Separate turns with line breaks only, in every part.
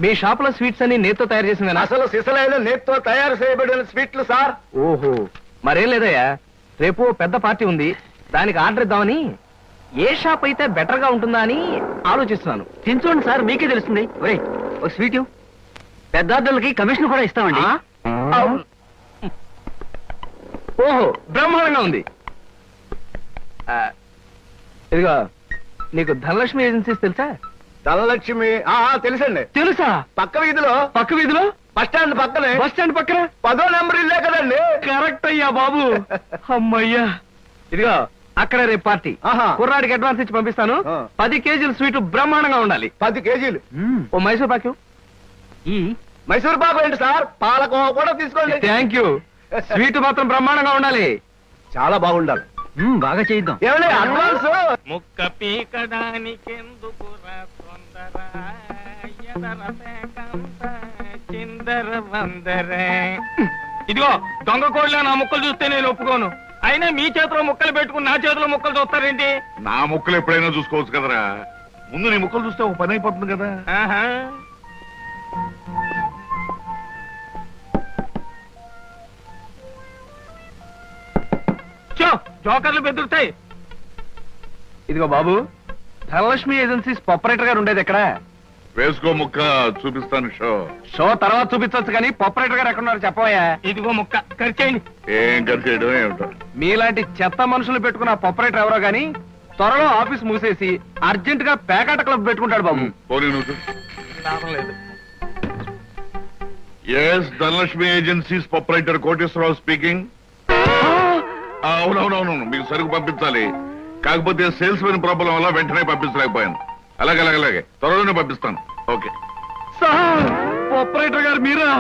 మీ shop లో sweets అన్ని నేతితో తయారు చేసింది.
అసలు సిసలైన నేతితో తయారు చేయబడిన స్వీట్లు సార్.
ఓహో, మరేం లేదయ్యా, రేపు పెద్ద పార్టీ ఉంది, దానికి ఆర్డర్ ఇద్దామని. ఏ షాప్ అయితే బెటర్ గా ఉంటుందా అని ఆలోచిస్తున్నాను.
తినచూడండి సార్, మీకే తెలుస్తుంది. ఒరే ఒక స్వీట్ పెద్ద ఆర్డర్లకి కమిషన్ కూడా ఇస్తామండి.
ఓహో, బ్రహ్మాండంగా ఉంది. ఇదిగో, నీకు ధనలక్ష్మి ఏజెన్సీస్ తెలుసా?
ధనలక్ష్మి తెలుసండి.
తెలుసా?
పక్క వీధిలో బస్ స్టాండ్ పక్కనే.
బస్ స్టాండ్ పక్కన
10వ నెంబర్ ఇల్లే కదండి.
కరెక్ట్ అయ్యా బాబు. అమ్మయ్యా, ఇదిగో అక్కడ రేపు పార్టీ. కుర్రాడికి అడ్వాన్స్ ఇచ్చి పంపిస్తాను. 10 కేజీల స్వీట్ బ్రహ్మాండంగా ఉండాలి.
10 కేజీలు.
ఓ మైసూర్ పాకు.
ఈ మైసూర్ పాకు ఏంటి సార్? పాలకోవా కూడా తీసుకోండి.
Thank you. స్వీట్ మాత్రం బ్రహ్మాండంగా ఉండాలి.
చాలా బాగుండాలి.
బాగా చేద్దాం.
ఏమండి అడ్వాన్స్?
ముక్క పీకడానికెందుకు చిందర వందరే. ఇదిగో దొంగ కోళ్ళ నా ముక్కలు చూస్తే నేను ఒప్పుకోను. అయినా మీ చేతిలో ముక్కలు పెట్టుకుని నా చేతిలో ముక్కలు చూస్తారేంటి?
నా ముక్కలు ఎప్పుడైనా చూసుకోవచ్చు కదరా. ముందు నీ ముక్కలు చూస్తే ఒక పని అయిపోతుంది కదా.
జోకర్లు బెదురుతాయి.
ఇదిగో బాబు, ధనలక్ష్మి ఏజెన్సీస్ ప్రొపరేటర్ గారు ఉండేది ఎక్కడ?
వేసుకో ముక్క చూపిస్తాను.
షో తర్వాత చూపించవచ్చు కానీ ప్రొపరేటర్ గారు ఎక్కడున్నారు చెప్పవయ్యా.
ఇదిగో ముక్క ఖర్చేయండి.
ఏం ఖర్చు చేయడం ఏమిటో.
మీలాంటి చెత్త మనుషులు పెట్టుకున్న ప్రొపరేటర్ ఎవరో గానీ త్వరలో ఆఫీస్ మూసేసి అర్జెంట్ గా పేకాట క్లబ్ పెట్టుకుంటాడు బాబు.
పోనీ నువ్వు.
లాభం లేదు.
Yes, Dhanalakshmi agencies proprietor Koteswara Rao speaking. అవునవునవును, మీకు సరుకు పంపించాలి. కాకపోతే సేల్స్ మెన్ ప్రాబ్లం వల్ల వెంటనే పంపించలేకపోయాను. అలాగే త్వరలోనే పంపిస్తాను. ఓకే
సార్, ప్రొపరేటర్ గారు మీరా?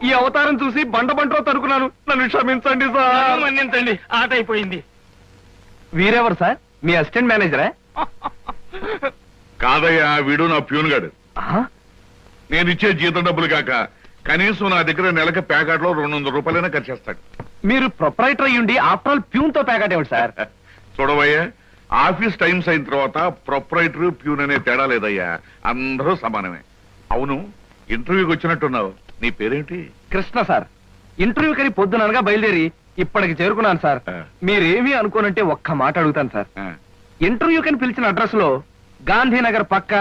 ఈ అవతారం చూసి బండలో తరుకున్నాను, నన్ను క్షమించండి సార్.
మన్నించండి, ఆట అయిపోయింది.
వీరెవరు సార్? మీ అసిస్టెంట్ మేనేజరా?
కాదయ్యా, వీడు నా ప్యూన్ గాడు. నేను ఇచ్చే జీతం డబ్బులు కాక కనీసం నా దగ్గర నెలకి ప్యాకెట్లో 200 రూపాయలైనా ఖర్చు చేస్తాడు.
మీరు ప్రొపరేటర్ అయ్యుండి ఆఫ్టర్ ఆల్ ప్యూన్ తో ప్యాకెట్ ఏమిటి సార్?
చూడవయ్యా, ఆఫీస్ టైమ్స్ అయిన తర్వాత ప్రొపరేటర్ ప్యూన్ అనే తేడా లేదయ్యా, అందరూ సమానమే. అవును, ఇంటర్వ్యూకి వచ్చినట్టున్నావు, నీ పేరేంటి?
కృష్ణ సార్. ఇంటర్వ్యూ కని పొద్దుననగా బయలుదేరి ఇప్పటికి చేరుకున్నాను సార్. మీరేమీ అనుకోనంటే ఒక్క మాట అడుగుతాను సార్. ఇంటర్వ్యూ కని పిలిచిన అడ్రస్ లో గాంధీనగర్ పక్క,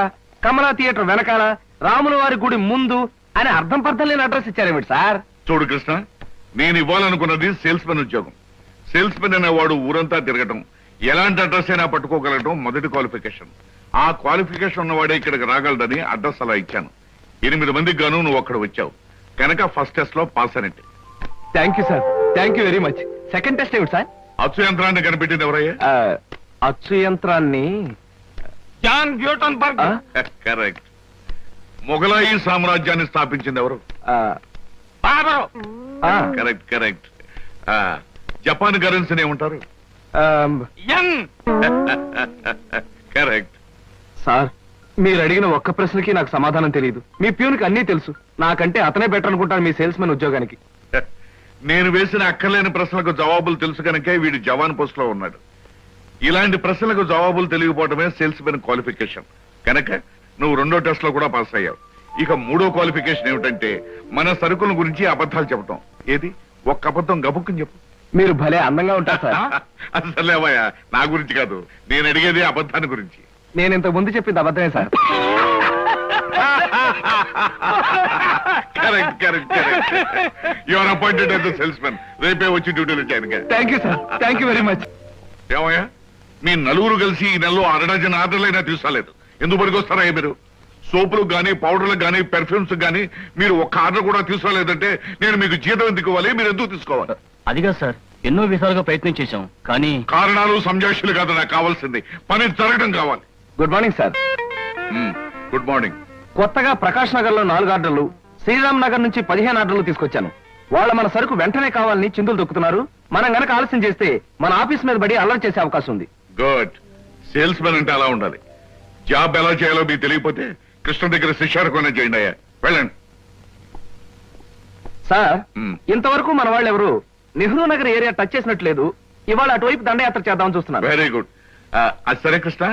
కమలా థియేటర్ వెనకాల, రాముల వారి గుడి ముందు అని అర్థం పర్థం లేని అడ్రస్ ఇచ్చారేమిటి సార్?
చూడు కృష్ణ, నేను ఇవ్వాలనుకున్నది సేల్స్ మెన్ ఉద్యోగం. సేల్స్ మెన్ అనేవాడు ఊరంతా తిరగటం, ఎలాంటి అడ్రస్ అయినా పట్టుకోగలగటం మొదటి క్వాలిఫికేషన్. ఆ క్వాలిఫికేషన్ ఉన్నవాడే ఇక్కడికి రాగలడని అడ్రస్ అలా ఇచ్చాను. 8 మందికి గాను నువ్వు అక్కడ వచ్చావు కనుక ఫస్ట్ టెస్ట్ లో పాస్ అయినట్టే.
Thank you sir, thank you very much. Second test ఏమిటి సార్?
అచ్చు యంత్రాన్ని కనిపెట్టింది ఎవరయ్యా?
అచ్చు యంత్రాన్ని
జాన్ గ్యూటన్బర్గ్.
కరెక్ట్. మొఘలాయి సామ్రాజ్యాన్ని స్థాపించింది ఎవరు?
బాబరు.
కరెక్ట్. జపాన్ కరెన్సీని ఏమంటారు?
యన్.
కరెక్ట్.
సార్, మీరు అడిగిన ఒక్క ప్రశ్నకి నాకు సమాధానం తెలియదు. మీ ప్యూన్కి అన్నీ తెలుసు. నాకంటే అతనే బెటర్ అనుకుంటాను మీ సేల్స్ మెన్ ఉద్యోగానికి.
నేను వేసిన అక్కర్లేని ప్రశ్నలకు జవాబులు తెలుసు కనుకే వీడు జవాన్ పోస్ట్ లో ఉన్నాడు. ఇలాంటి ప్రశ్నలకు జవాబులు తెలియకపోవడమే సేల్స్ మెన్ క్వాలిఫికేషన్. కనుక నువ్వు 2వ టెస్ట్ లో కూడా పాస్ అయ్యావు. ఇక 3వ క్వాలిఫికేషన్ ఏమిటంటే మన సరుకుల గురించి అబద్ధాలు చెప్పటం. ఏది ఒక్క అబద్ధం గబుక్కుని చెప్పు.
మీరు భలే అందంగా ఉంటారు సార్.
అసలేవయ్యా, నా గురించి కాదు, నేను అడిగేది అబద్ధాన్ని గురించి.
నేను ఇంతకు ముందు చెప్పింది అబద్ధమే sir.
Correct. Your appointed as the sales men. రేపే వచ్చి డ్యూటీలో చేయండి.
Thank you sir, thank you very much.
ఏమయ్యా, మీ నలుగురు కలిసి ఈ నెలలో 6 డజన్ ఆర్డర్లైనా తీసుకోలేదు. ఎందుకు పనికొస్తారా మీరు? సోపులకు గానీ, పౌడర్లకు గానీ, పెర్ఫ్యూమ్స్ గానీ మీరు ఒక్క ఆర్డర్ కూడా తీసుకోలేదంటే నేను మీకు జీతం ఎందుకు ఇవ్వాలి? మీరు ఎందుకు తీసుకోవాలి?
అదిగా సార్, ఎన్నో విధాలుగా ప్రయత్నం చేశాం కానీ
కారణాలు సంజాషులు కాదు నాకు కావాల్సింది, పని జరగడం కావాలి.
Good morning sir.
Good morning.
కొత్తగా ప్రకాష్ నగర్ లో 4 ఆర్డర్లు, శ్రీరామ్ నగర్ నుంచి 15 ఆర్డర్లు తీసుకొచ్చాను. వాళ్ళ మన సరుకు వెంటనే కావాలని చిందులు దొక్కుతున్నారు. మనం గనక ఆలస్యం చేస్తే మన ఆఫీస్ మీద పడి అల్లరి చేసే అవకాశం ఉంది.
గుడ్. సేల్స్ మెన్ అంటే అలా ఉండాలి. జాబ్ ఎలా చేయాలో మీకు తెలియకపోతే కృష్ణ దగ్గర శిష్యారకం చేయండి అయ్యా. వెళ్ళండి
సార్. ఇంతవరకు మన వాళ్ళు ఎవరు నెహ్రూ నగర్ ఏరియా టచ్ చేసినట్లేదు. ఇవాళ అటువైపు దండయాత్ర చేద్దామని చూస్తున్నారు.
Very good. అది సరే కృష్ణ,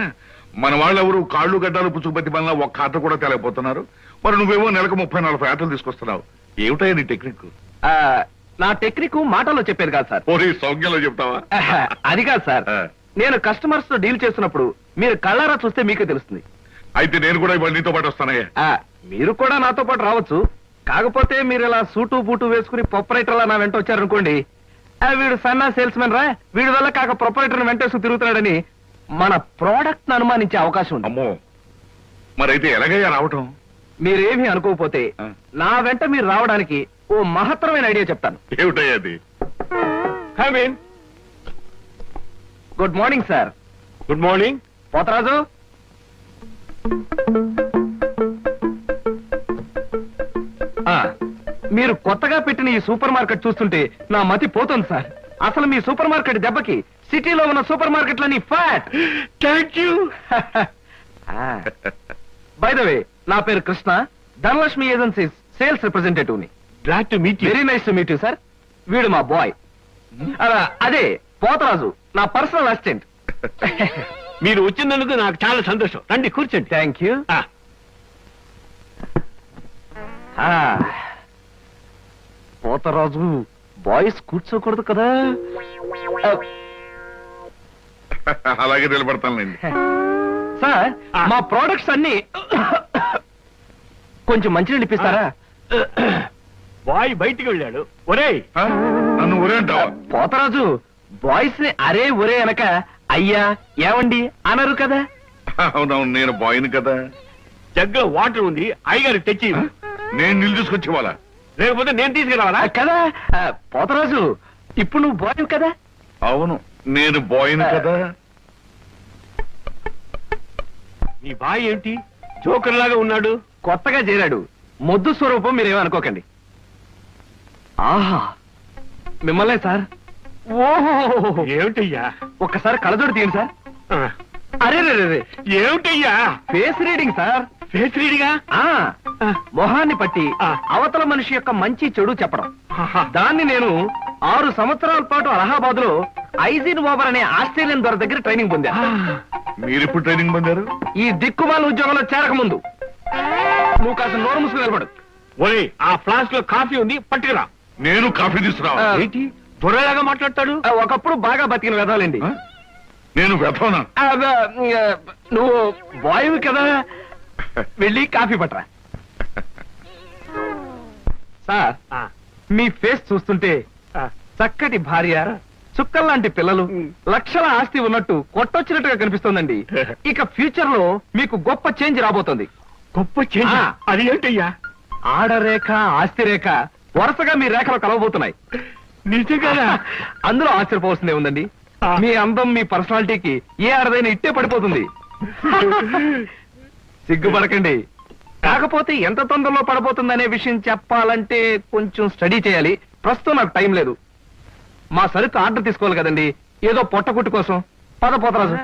మన వాళ్ళెవరు కాళ్ళు గడ్డాలు పుచ్చుకుపతి వల్ల ఒక్క ఆట కూడా తెలియపోతున్నారు. మరి నువ్వేమో నెలకు 30-40 ఆటలు తీసుకొస్తున్నావు. ఏమిటయ్యా నీ టెక్నిక్?
ఆ, నా టెక్నిక్ మాటల్లో చెప్పేది కాదు సార్.
పోనీ సౌజ్ఞలో చెప్తావా?
అది కాదు సార్. నేను కస్టమర్స్ తో డీల్ చేస్తున్నప్పుడు మీరు కళ్ళారా చూస్తే మీకే తెలుస్తుంది.
అయితే నేను కూడా ఇవాళ నీతో పాటు వస్తానయ్యా.
మీరు కూడా నాతో పాటు రావచ్చు. కాకపోతే మీరు ఇలా సూటు బూటు వేసుకుని ప్రొపరేటర్ నా వెంట వచ్చారనుకోండి, వీడు సన్నా సేల్స్ మెన్ రా, వీడి వల్ల కాక ప్రొపరేటర్ వెంటేసుకు తిరుగుతున్నాడని మన ప్రోడక్ట్ ను అనుమానించే అవకాశం ఉంది.
అమ్మో, మరైతే ఎలాగయ్యా రావటం?
మీరేమీ అనుకోకపోతే నా వెంట మీరు రావడానికి ఓ మహత్తరమైన ఐడియా చెప్తాను.
ఏమిటయ్యా అది?
Good morning sir.
Good morning.
Potharaju, మీరు కొత్తగా పెట్టిన ఈ సూపర్ మార్కెట్ చూస్తుంటే నా మతి పోతుంది సార్. అసలు మీ సూపర్ మార్కెట్ దెబ్బకి సిటీలో ఉన్న సూపర్ మార్కెట్లని ఫ్యాట్.
Thank you.
By the way, నా పేరు Krishna, Dhanalakshmi agencies sales representative ని.
Glad to meet you.
Very nice to meet you sir. వీడు మా బాయ్. అదే పోతరాజు, నా పర్సనల్ అసిస్టెంట్.
మీరు వచ్చినందుకు నాకు చాలా సంతోషం. రండి కూర్చోండి.
Thank you. పోతరాజు, బాయ్స్ కూర్చోకూడదు కదా.
అలాగే నిలబడతానులేండి.
సార్, మా ప్రోడక్ట్స్ అన్ని కొంచెం మంచినీళ్ళు ఇప్పిస్తారా?
బాయ్ బయటికి వెళ్ళాడు. ఒరేయ్,
నన్ను ఊరే అంటావా?
పోతరాజు, బాయ్స్ ని అరే ఒరే అనక అయ్యా ఏమండి అనరు కదా.
అవునవును, నేను బాయ్ని కదా.
జగ్గులో వాటర్ ఉంది, అయ్యగారికి తెచ్చి ఇవ్వు.
నేను నీళ్ళు తీసుకొచ్చి ఇవ్వాలా?
లేకపోతే నేను తీసుకురావాలా?
కదా పోతరాజు, ఇప్పుడు నువ్వు బాయ్ కదా.
అవును, నేను బాయ్ని కదా.
నీ బాయ్ ఏంటి జోకర్ లాగా ఉన్నాడు?
కొత్తగా చేరాడు, మొద్దు స్వరూపం, మీరేమనుకోకండి. ఆహా, మిమ్మల్నే సార్. ఓహో,
ఏమిటయ్యా?
ఒక్కసారి కళ్ళజోడు తీయండి సార్.
ఆ,
అరే రే రే,
ఏమిటయ్యా?
Face reading sir.
ఫేస్ రీడింగా?
మొహాన్ని పట్టి
ఆ.
అవతల మనిషి యొక్క మంచి చెడు చెప్పడం. దాన్ని నేను 6 సంవత్సరాల పాటు అలహాబాద్ లో ఐజిన్ ఓవర్ అనే ఆస్ట్రేలియన్ ద్వారా దగ్గర ట్రైనింగ్ పొందా.
మీరిప్పుడు ట్రైనింగ్ పొందారు?
ఈ దిక్కుమాల ఉద్యోగంలో చేరక ముందు. నువ్వు కాస్త నోరు ముసుగు నిలబడు.
ఒరే, ఆ ఫ్లాస్క్ లో కాఫీ ఉంది, పట్టుకురా.
నేను కాఫీ తీసుకురావా?
ఏంటి దొరలాగా మాట్లాడతాడు?
ఒకప్పుడు బాగా బతికిన వెదాలండి.
నేను వెతవనా?
నువ్వు బాయ్ కదా, వెళ్ళి కాఫీ పట్టరా. సార్,
ఆ,
మీ ఫేస్ చూస్తుంటే
ఆ,
చక్కటి భార్య, చుక్కల్లాంటి పిల్లలు, లక్షల ఆస్తి ఉన్నట్టు కొట్టొచ్చినట్టుగా కనిపిస్తోందండి. ఇక ఫ్యూచర్ లో మీకు గొప్ప చేంజ్ రాబోతోంది.
గొప్ప చేంజ్.
ఆ.
అది ఏంటయ్యా?
ఆడరేఖ, ఆస్తి రేఖ వరుసగా మీ రేఖలు కలవబోతున్నాయి.
నిజంగా?
అందులో ఆశ్చర్యపోవాల్సిందే ఉందండి.
ఆ.
మీ అందం, మీ పర్సనాలిటీకి ఏ ఆడదైనా ఇట్టే పడిపోతుంది. సిగ్గుపడకండి. కాకపోతే ఎంత తొందరలో పడబోతుందనే విషయం చెప్పాలంటే కొంచెం స్టడీ చేయాలి. ప్రస్తుతం నాకు టైం లేదు. మా సరుకు ఆర్డర్ తీసుకోవాలి కదండి, ఏదో పొట్టకుట్టు కోసం. పద పోతరాజు.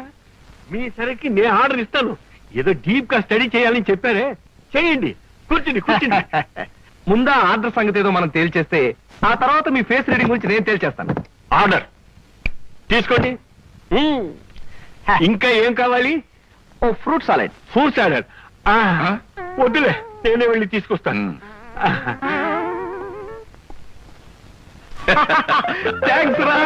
మీ సరికి నేను ఆర్డర్ ఇస్తాను. ఏదో డీప్ గా స్టడీ చేయాలని చెప్పారే, చేయండి. కూర్చుని కూర్చుని.
ముందా ఆర్డర్ సంగతి ఏదో మనం తేల్చేస్తే ఆ తర్వాత మీ ఫేస్ రీడింగ్ గురించి నేను తేల్చేస్తాను.
ఆర్డర్ తీసుకోండి. ఇంకా ఏం కావాలి?
ఓ ఫ్రూట్ సాలెడ్.
Fruit salad. వద్దులే, నేనే వెళ్ళి తీసుకొస్తాను.
థ్యాంక్స్ రా.